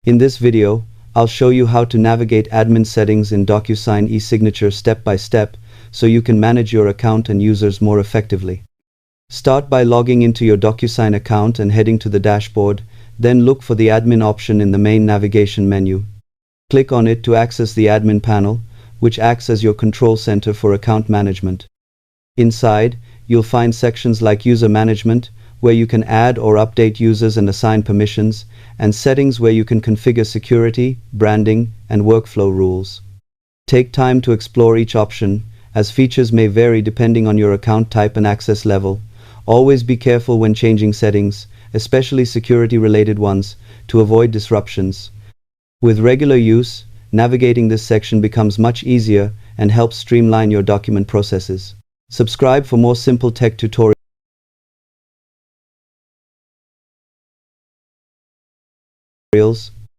In this video, I'll show you how to navigate admin settings in Docusign Esignature step by step so you can manage your account and users more effectively. Start by logging into your Docusign account and heading to the dashboard, then look for the admin option in the main navigation menu. Click on it to access the admin panel, which acts as your control center for account management. Inside, you'll find sections like User Management, where you can add or update users and assign permissions, and Settings, where you can configure security, branding, and workflow rules. Take time to explore each option, as features may vary depending on your account type and access level. Always be careful when changing settings, especially security-related ones, to avoid disruptions. With regular use, navigating this section becomes much easier and helps streamline your document processes. Subscribe for more simple tech tutorials.